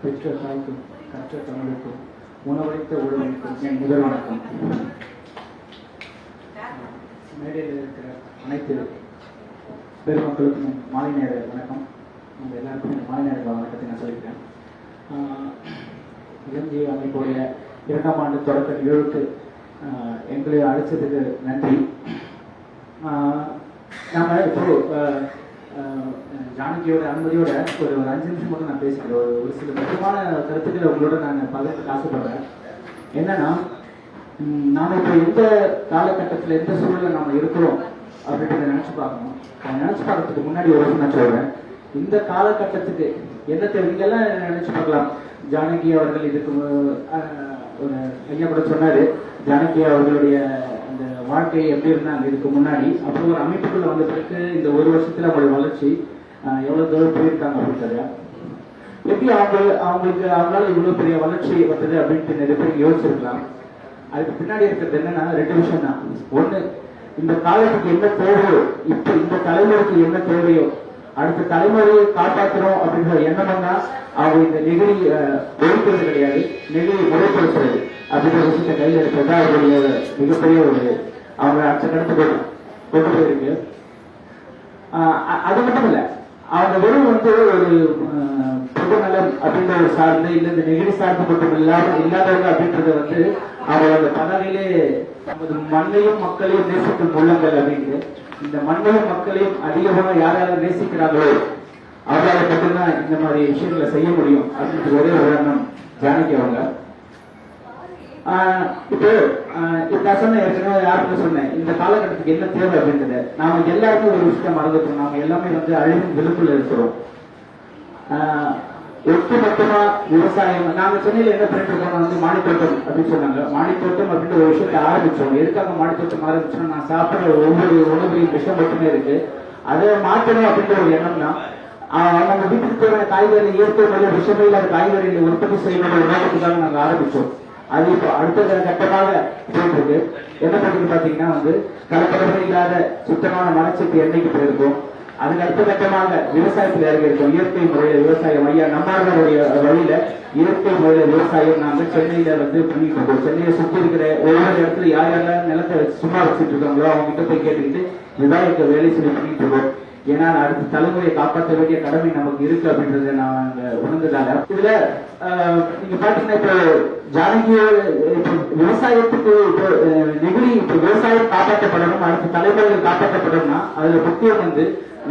பெற்ற தாய்க்கும் கற்ற தமிழுக்கும் உணவளித்த உழவனுக்கும் என் முதல் வணக்கம். மேடையில் இருக்கிற அனைத்து பெருமக்களுக்கும் என் மாலை நேர வணக்கம். நம்ம எல்லாருக்கும் என் மாலை நேர வணக்கத்தை நான் சொல்லிக்கிறேன். இளஞ்சிய அமைப்புடைய 2ஆம் ஆண்டு தொடக்க நிகழ்வுக்கு எங்களை அழைச்சதுக்கு நன்றி. நாம இப்போ ஜானகியோட அனுமதியோட ஒரு 5 நிமிஷம் மட்டும் நான் பேசுகிறேன். ஒரு சில முக்கியமான கருத்துக்களை உங்களோட நான் பகிர்ந்துக்க ஆசைப்படுறேன். என்னன்னா, நாம இப்போ எந்த காலகட்டத்தில் எந்த சூழலில் நாம இருக்கிறோம் அப்படின்றத நினைச்சு பார்க்கணும். நினைச்சு பார்க்கறதுக்கு முன்னாடி ஒரு விஷயம் நான் சொல்றேன். இந்த காலகட்டத்துக்கு என்ன தேவை நீங்கெல்லாம் நினைச்சு பார்க்கலாம். ஜானகி அவர்கள் இதுக்கு ஒரு ஐயா கூட சொன்னாரு, ஜானகி அவர்களுடைய அந்த வாழ்க்கை எப்படி இருந்தாங்க இதுக்கு முன்னாடி, அப்புறம் ஒரு அமைப்புக்குள்ள வந்த பிறகு இந்த ஒரு வருஷத்துல அவங்களுடைய வளர்ச்சி எவ்வளவு தூரம் போயிருக்காங்க அப்படின்றது, எப்படி அவங்களுக்கு அவங்களால இவ்வளவு பெரிய வளர்ச்சி வந்தது அப்படின்ட்டு நிறைய பேர் யோசிச்சிருக்கலாம். அதுக்கு பின்னாடி இருக்கிறது என்னன்னா 2 விஷயம் தான். ஒண்ணு, இந்த காலத்துக்கு என்ன தேவையோ, இப்ப இந்த தலைமுறைக்கு என்ன தேவையோ, அடுத்த தலைமுறையை காப்பாற்றணும் அப்படின்ற எண்ணம் தான் அவங்க இந்த நெகிழி ஒழிக்கிறது கிடையாது, நெகிழி முறைப்படுத்துறது அப்படின்ற விஷயத்தை கையில் எடுத்தது அவருடைய மிகப்பெரிய ஒரு அவங்க அடுத்த கடத்து கொண்டு போயிருக்கு. அது மட்டும் இல்ல, அவங்க வெறும் ஒரு பொதுநலம் அப்படின்ற ஒரு சார்ந்து இல்ல இந்த நெகிழி சார்ந்து மட்டும் இல்லாதவங்க அப்படின்றத அவரோட பதவியிலே நமது மண்ணையும் மக்களையும் நேசிக்கும் உள்ளங்கள் அப்படின்ட்டு, இந்த மண்ணையும் மக்களையும் அதிகமாக யாரால நேசிக்கிறாங்களோ அவரால் மட்டும்தான் இந்த மாதிரி விஷயங்களை செய்ய முடியும் அப்படின்ற ஒரே உதாரணம் ஜானகி அவங்க. இப்போ நான் சொன்னேன், ஏற்கனவே யாருன்னு சொன்னேன், இந்த காலகட்டத்துக்கு என்ன தேவை அப்படின்றத நாம எல்லாருமே ஒரு விஷயம் மறந்துட்டோம். நாம எல்லாமே அழிவின் விழுப்புல இருக்கிறோம். ஒட்டுமொத்தமா விவசாயம், நாங்க சென்னையில என்ன பண்ணிட்டு இருக்கோம், மாடித்தோட்டம் அப்படின்னு சொன்னாங்க. மாடித்தோட்டம் அப்படின்ற ஒரு விஷயத்தை ஆரம்பிச்சோம். எதுக்காக மாடித்தோட்டம் ஆரம்பிச்சோம், நான் சாப்பிட்ற ஒவ்வொரு உணவுலையும் விஷயம் மட்டுமே இருக்கு, அதை மாற்றணும் அப்படின்ற ஒரு எண்ணம் தான். நம்ம வீட்டுக்கு தேவையான காய்கறி இயற்கை முறையில் விஷயமே இல்லாத காய்கறிகளை உற்பத்தி செய்யணும் உணவுக்காக நாங்க ஆரம்பிச்சோம். அது இப்போ அடுத்த கட்டமாக போயிட்டு இருக்கு. என்ன பண்ணுறது பாத்தீங்கன்னா, கலப்படமே இல்லாத சுத்தமான மனச்சத்து எண்ணெய்க்கு போயிருக்கும். அதுக்கு அடுத்த கட்டமாக விவசாயத்தில் இறங்கி இருக்கோம். இயற்கை முறையில விவசாயம், ஐயா நம்மளுடைய வழியில இயற்கை முறையில விவசாயம் நாங்க சென்னையில பண்ணிட்டு இருக்கோம். சென்னையை சுற்றி இருக்கிற ஒவ்வொரு இடத்துல யார் யாரெல்லாம் நிலத்தை சும்மா வச்சுட்டு இருக்காங்களோ அவங்க கிட்ட போய் கேட்டுக்கிட்டு இதுதான் எங்க வேலை சொல்லி பண்ணிட்டு இருக்கோம். ஏன்னா அடுத்த தலைமுறையை காப்பாற்ற வேண்டிய கடமை நமக்கு இருக்கு அப்படின்றத நாங்க உணர்ந்ததால இதுல நீங்க பாத்தீங்கன்னா, இப்போ ஜானகியோ விவசாயத்துக்கு இப்போ நெகிழி, இப்போ விவசாயம் காப்பாற்றப்படணும், அடுத்த தலைமுறைகள் காப்பாற்றப்படணும்னா அதுல முக்கியம்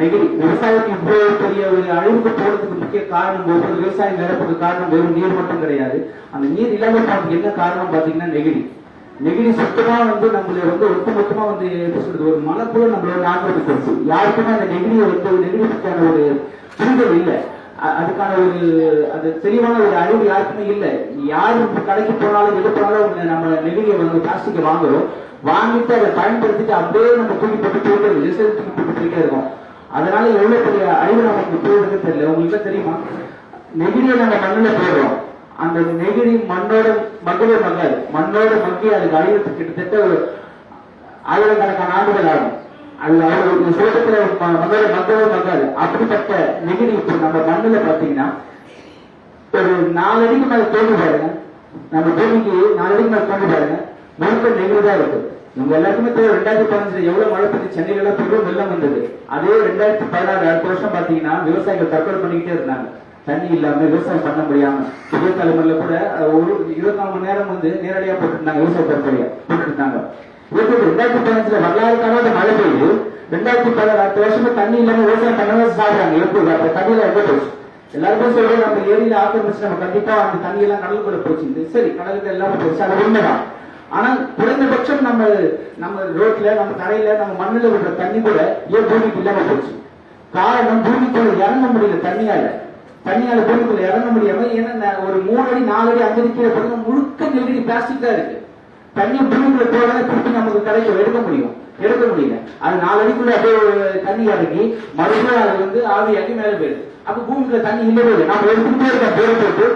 நெகிழி. விவசாயத்துக்கு இவ்வளவு பெரிய ஒரு அழிவுக்கு போறதுக்கு முக்கிய காரணம், ஒவ்வொரு விவசாயம் நிரப்புக்கு காரணம் வெறும் நீர் மட்டும் கிடையாது. அந்த நீர் இல்லாம என்ன காரணம் பாத்தீங்கன்னா நெகிழி. நெகிழி சுத்தமா நம்மள ஒட்டுமொத்தமா எப்படி சொல்றது, ஒரு மலை போல நம்மளோட ஆக்கிரமிச்சு யாருக்குமே அந்த நெகிழியை நெகிழி பற்றியான ஒரு புரிதல் இல்லை. அதுக்கான அது தெளிவான ஒரு அறிவு யாருக்குமே இல்லை. யாரு கடைக்கு போனாலும் எது போனாலும் நம்ம நெகிழியை பிளாஸ்டிக்கை வாங்குறோம், வாங்கிட்டு அதை பயன்படுத்திட்டு அப்படியே நம்ம தூக்கி போட்டு தூக்கி போட்டுட்டே இருக்கோம். அதனால எவ்வளவு பெரிய அழிவு நமக்கு போகுதுன்னு தெரியல. உங்களுக்கு தெரியுமா, நெகிழியை நம்ம மண்ணில் போடுறோம், அந்த நெகிழி மண்ணோட மக்காது, மண்ணோட மக்கி அதுக்கு அழிவுக்கு கிட்டத்தட்ட ஒரு 1000கணக்கான ஆண்டுகள் ஆகும். அது சுலகத்துல மண்ணோட மக்காது. அப்படிப்பட்ட நெகிழி இப்போ நம்ம மண்ணில் பாத்தீங்கன்னா ஒரு 4 அடிக்கு மேல தோண்டி பாருங்க, நம்ம பூமிக்கு 4 அடிக்கு மேல தோண்டி பாருங்க, முழுக்க நெகிழி தான் இருக்கு. இவங்க எல்லாருக்குமே 2015 எவ்வளவு மழை பெய்து, சென்னையில எல்லாம் பெரும் வெள்ளம் வந்தது. அதே 2016 அடுத்த வருஷம் பாத்தீங்கன்னா விவசாயிகள் தற்கொலை பண்ணிக்கிட்டே இருந்தாங்க, தண்ணி இல்லாம விவசாயம் பண்ண முடியாம. புதிய தலைமுறையில கூட ஒரு 24 மணி நேரம் நேரடியா போட்டுருந்தாங்க, விவசாய தற்கொலையா போட்டுருந்தாங்க. 2015 வரலாறு காணாத மழை பெய்யுது, 2016 அடுத்த வருஷமே தண்ணி இல்லாம விவசாயம் பண்ணவே சாப்பிடுறாங்க. எப்படி தண்ணியில எங்க போச்சு? எல்லாருமே சொல்றோம் நம்ம ஏரியில ஆக்கிரமிச்சு நம்ம கண்டிப்பா அந்த தண்ணி எல்லாம் கடலுக்குள்ள போச்சு. சரி, கடலுக்கு எல்லாமே போச்சு, அது உண்மைதான். ஆனா குறைந்தபட்சம் நம்ம ரோட்ல, நம்ம தரையில, நம்ம மண்ணில் விடுற தண்ணி கூட ஏன் பூமிக்கு இல்லாம போச்சு? காரணம், பூமிக்குள்ள இறங்க முடியல தண்ணியால பூமிக்குள்ள இறங்க முடியாம. ஏன்னா ஒரு 3 அடி 4 அடி 5 அடி கீழே பாருங்க, முழுக்க நெகிழி பிளாஸ்டிக் தான் இருக்கு. தண்ணியை பூமிக்குள்ள போனா திருப்பி நமக்கு கிடைக்கும், எடுக்க முடியல. அது 4 அடிக்குள்ள அப்படியே தண்ணி இறங்கி மறுபடியும் அது ஆவியாக்கி மேல போயிடுது. அப்ப பூமிக்குள்ள தண்ணி இல்லவே இல்லை. நம்ம எடுத்துக்கிட்டே இருக்க பேர் போட்டு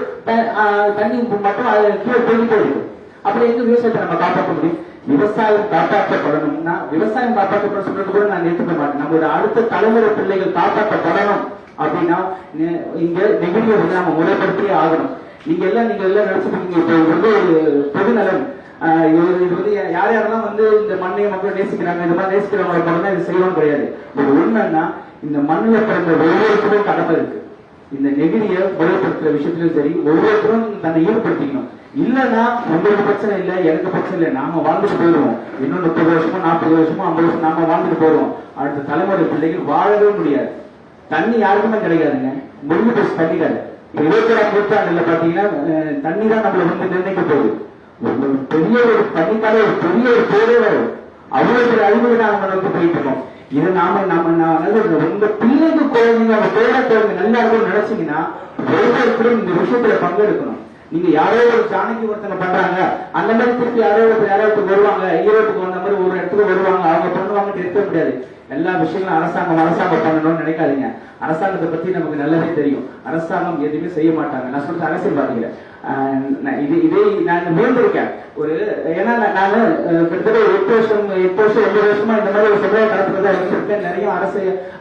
தண்ணி மட்டும் கீழே போயிட்டே இருக்கு. அப்படி எங்க விவசாயத்தை நம்ம காப்பாற்ற முடியும்? விவசாயம் காப்பாற்றப்படணும்னா, விவசாயம் காப்பாற்றப்பட சொல்றது கூட நான் ஏற்றுக்க மாட்டேன். நம்மளோட அடுத்த தலைமுறை பிள்ளைகள் காப்பாற்றப்படணும் அப்படின்னா இங்க நெகிழியை வந்து நம்ம முறைப்படுத்தியே ஆகணும். நீங்க எல்லாம் நினைச்சுக்கீங்க இப்போ வந்து பொதுநலம் இது வந்து யார் யாரெல்லாம் வந்து இந்த மண்ணையை மக்கள் நேசிக்கிறாங்க, இந்த மாதிரி நேசிக்கிறவங்க மட்டும் தான் இது செய்யணும் கிடையாது. ஒரு உண்மைன்னா இந்த மண்ணில் பிறந்த ஒவ்வொருத்தரும் கடமை இருக்கு. இந்த நெகிழியை முறைப்படுத்துற விஷயத்திலும் சரி ஒவ்வொருத்தரும் தன்னை ஈடுபடுத்திக்கணும். இல்லைன்னா உங்களுக்கு பிரச்சனை இல்லை, எனக்கு பிரச்சனை இல்லை, நாம வாழ்ந்துட்டு போயிடுவோம். இன்னும் 30 வருஷமோ 40 வருஷமோ 50 வருஷம் நாம வாழ்ந்துட்டு போயிடுவோம். அடுத்த தலைமுறை பிள்ளைகள் வாழவே முடியாது. தண்ணி யாருக்குமே கிடைக்காதுங்க, முடிஞ்சு போச்சு தண்ணிக்காது. 21ஆம் நூற்றாண்டுல பாத்தீங்கன்னா தண்ணி தான் நம்மளை வந்து நிர்ணயிக்க போகுது. பெரிய ஒரு தண்ணிக்காக ஒரு பெரிய ஒரு பேரே வரும். அவ்வளவு பெரிய அழிவுகளை நம்ம நோக்கி போயிட்டு இருக்கோம். இதை உங்க பிள்ளைக்கு குழந்தைங்க அவங்க பேர குழந்தைங்க நல்லா இருக்கும் நினைச்சீங்கன்னா ஒவ்வொருத்தரும் இந்த விஷயத்துல பங்கெடுக்கணும். நீங்க யாரோ ஒரு ஜானகி ஒருத்தங்க பண்றாங்க, அந்த மாதிரி திருப்பி யாராவது வருவாங்க, ஈரோட்டுக்கு வந்த மாதிரி ஒரு இடத்துக்கு வருவாங்க, அவங்க பண்ணுவாங்கன்னு இருக்க முடியாது. எல்லா விஷயங்களும் அரசாங்கம் பண்ணணும்னு நினைக்காதீங்க. அரசாங்கத்தை பத்தி நமக்கு நல்லாவே தெரியும். அரசாங்கம் எதுவுமே செய்ய மாட்டாங்க. நான் சொல்றது அரசியல்வாதிகளை இதே நான் வேண்டியிருக்கேன். ஏன்னா நான் கிட்டத்தட்ட 8 வருஷம் 9 வருஷமா இந்த மாதிரி ஒரு சமுதாய களத்துல இருந்திருக்கேன். நிறைய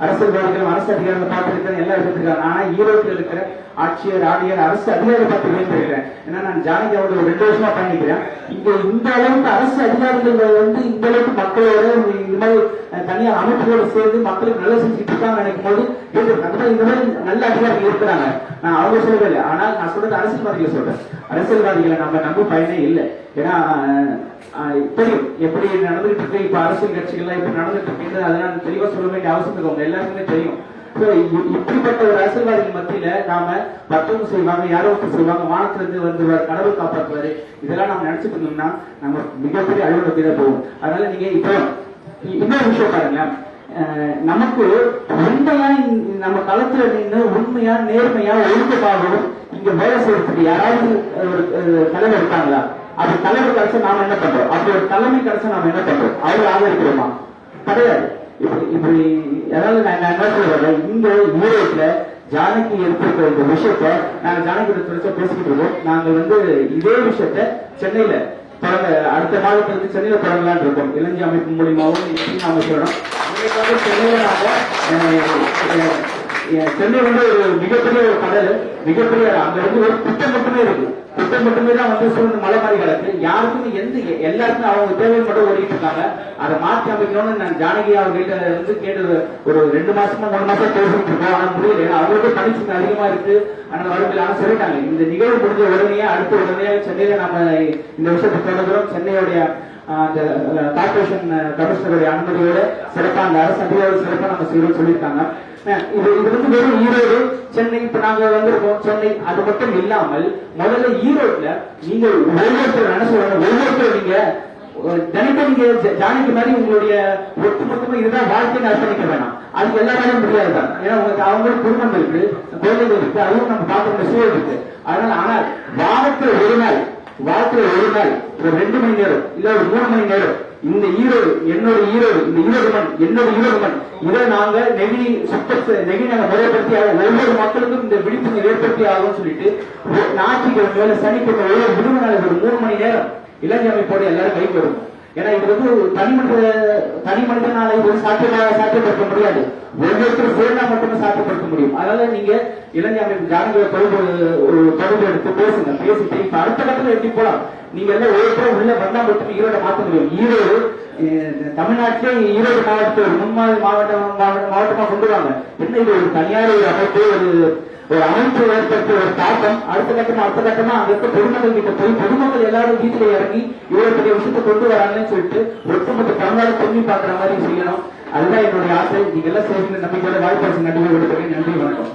அரசியல்வாதிகளும் அரசு அதிகாரிகளை பார்த்திருக்கேன், எல்லாம் எடுத்துருக்காங்க. ஆனா ஈரோட்டில் இருக்கிற ஆட்சியர் அரசு அதிகாரிகளை பார்த்து வேண்டியிருக்கிறேன். ஏன்னா நான் ஜானகி அவரோட 2 வருஷமா பண்ணிக்கிறேன். இங்க இந்த அளவுக்கு அரசு அதிகாரிகள் வந்து இந்த அளவுக்கு மக்களோட இந்த மாதிரி தனியார் அமைப்புகளோடு சேர்ந்து மக்களுக்கு நல்ல செஞ்சுட்டு இருக்காங்க நினைக்கும் போது இந்த மாதிரி நல்ல அதிகாரிகள் இருக்கிறாங்க. நான் அவங்க சொல்லவே இல்லை. ஆனால் நான் சொல்றது அரசியல்வாதிகளை சொல்றேன். அரசியல்வாதிகளை நம்ம நம்ப பயனே இல்லை. ஏன்னா தெரியும் எப்படி நடந்துட்டு இருக்கு. இப்ப அரசியல் கட்சிகள்லாம் இப்ப நடந்துட்டு இருக்கு. அதனால தெளிவா சொல்ல வேண்டிய அவசியம் இருக்கு. அவங்க எல்லாருக்குமே தெரியும். இப்படிப்பட்ட ஒரு அரசியல்வாதிகள் மத்தியில நாம மத்தவங்க செய்வாங்க, யாரோ செய்வாங்க, வானத்துல இருந்து வந்துருவார், கடவுள் காப்பாற்றுவாரு, இதெல்லாம் நம்ம நினைச்சிட்டு இருந்தோம்னா நம்ம மிகப்பெரிய அலுவலகத்தை தான் போவோம். அதனால நீங்க இப்போ இன்னொரு விஷயம் பாருங்க, நமக்கு உண்மையா நம்ம களத்துல நின்று உண்மையா நேர்மையா ஒழுக்கமாகவும் இங்க வேலை செய்யறதுக்கு யாராவது ஒரு தலைவர் இருக்காங்களா? அப்படி தலைவர் கிடைச்சா நாம என்ன பண்றோம்? அப்படி ஒரு தலைமை கிடைச்சா நாம என்ன பண்றோம்? அவரு ஆதரிக்கிறோமா? கிடையாது. இப்படி அதாவது நான் என்ன சொல்றேன், இந்த ஈரோட்ல ஜானகி எடுத்திருக்கிற இந்த விஷயத்த நாங்க ஜானகி பேசிக்கிட்டு இருக்கோம். நாங்க வந்து இதே விஷயத்த சென்னையில அடுத்த மாதத்துல சென்னையில தொடங்கலான் இருக்கோம். இளைஞ அமைப்பு மூலியமாவும் நாம சொல்றோம். சென்னையில நாங்க சென்னை வந்து ஒரு மிகப்பெரிய ஒரு கடல், மிகப்பெரிய அங்க வந்து ஒரு திட்டம் மட்டுமே இருக்கு. திட்டம் மட்டுமே தான் வந்து சூழ்நிலை மலை மாதிரி கிடக்கு. யாருக்குமே எல்லாருக்குமே அவங்க தேவையை மட்டும் ஓடிட்டு இருக்காங்க. அதை மாற்றி அமைக்கணும்னு நான் ஜானகி அவர்கிட்ட வந்து கேட்டு ஒரு 2 மாசமா 3 மாசம் பேசிட்டு இருக்கோம். ஆனா முடியல. அவங்களுக்கு பணிச்சுமை அதிகமா இருக்கு. ஆனா வறுமையில் ஆனா சொல்லிட்டாங்க இந்த நிகழ்வு முடிஞ்ச உடனே அடுத்த உடனே சென்னையில நம்ம இந்த விஷயத்தை தொடங்குறோம். சென்னையுடைய அந்த கார்பரேஷன் கமிஷனருடைய அனுமதியோட சிறப்பா அந்த அரசு அதிகாரிகள் சிறப்பா நம்ம செய்யணும்னு சொல்லியிருக்காங்க. இது வந்து வெறும் ஈரோடு சென்னை இப்ப நாங்க வந்திருக்கோம். சென்னை அது மட்டும் இல்லாமல் முதல்ல ஈரோட்ல நீங்க ஒவ்வொருத்தர் என்ன சொல்றாங்க, ஒவ்வொருத்தர் நீங்க தினக்கும் நீங்க ஜானகி மாதிரி உங்களுடைய ஒட்டுமொத்தமா இதுதான் வாழ்க்கையை அர்ப்பணிக்க வேணாம். அது எல்லாராலும் முடியாதுதான். ஏன்னா உங்களுக்கு அவங்களுக்கு குடும்பம் இருக்கு, குழந்தைகள் இருக்கு, அதுவும் நம்ம பார்க்க சூழல் இருக்கு. அதனால ஆனால் வாரத்துல ஒரு நாள் ஒரு 2 மணி நேரம் இல்ல ஒரு 3 மணி நேரம் இந்த ஈரோடு என்னோட ஈரோடு, இந்த ஈரோடு மண் என்னோட ஈரோடு மண், இதை நாங்க நெகிழி நாங்க முறைப்படுத்தி ஒவ்வொரு மக்களுக்கும் இந்த விழிப்புணர்வு ஏற்படுத்தி ஆகும் சொல்லிட்டு ஞாயிற்றுக்கிழமை சனிக்கிழமை ஒவ்வொரு விடுமுறை நாள் ஒரு 3 மணி நேரம் இளைஞர் அமைப்போட எல்லாரும் கைக்கு வரும். ஏன்னா இது வந்து தனி மனிதனால இது சாத்தியப்படுத்த முடியாது. ஒவ்வொருத்தரும் சேர்ந்தா மட்டுமே சாத்தியப்படுத்த முடியும். அதனால நீங்க இளைஞர் அமைப்பு ஜானகியை தொடர்பு எடுத்து பேசிட்டு இப்ப அடுத்த கட்டத்தில் எப்படி போலாம். நீங்க எல்லாம் ஒவ்வொருத்தரும் உள்ள வந்தா மட்டுமே ஈரோட மாற்ற முடியும். ஈரோடு தமிழ்நாட்டிலே ஈரோடு மாவட்டத்தை ஒரு முன்மாதிரி மாவட்டமா கொண்டு வாங்க. என்ன இது ஒரு தனியார் ஒரு அமைப்பு ஒரு அமைப்பு ஏற்படுத்த ஒரு தாக்கம் அடுத்த கட்டமா அங்க இருக்க பொதுமக்கள் கிட்ட போய் பொதுமக்கள் எல்லாரும் வீட்டுல இறங்கி இவ்வளவு பெரிய விஷயத்தை கொண்டு வராங்கன்னு சொல்லிட்டு ஒட்டுமொத்த தமிழ்நாடு பொண்ணி பாக்குற மாதிரி செய்யணும். அதுதான் என்னுடைய ஆசை. நீங்க எல்லாம் செய்கிற நம்பிக்கையோட வாய்ப்பு நன்றி கொடுத்துருக்கேன். நன்றி, வணக்கம்.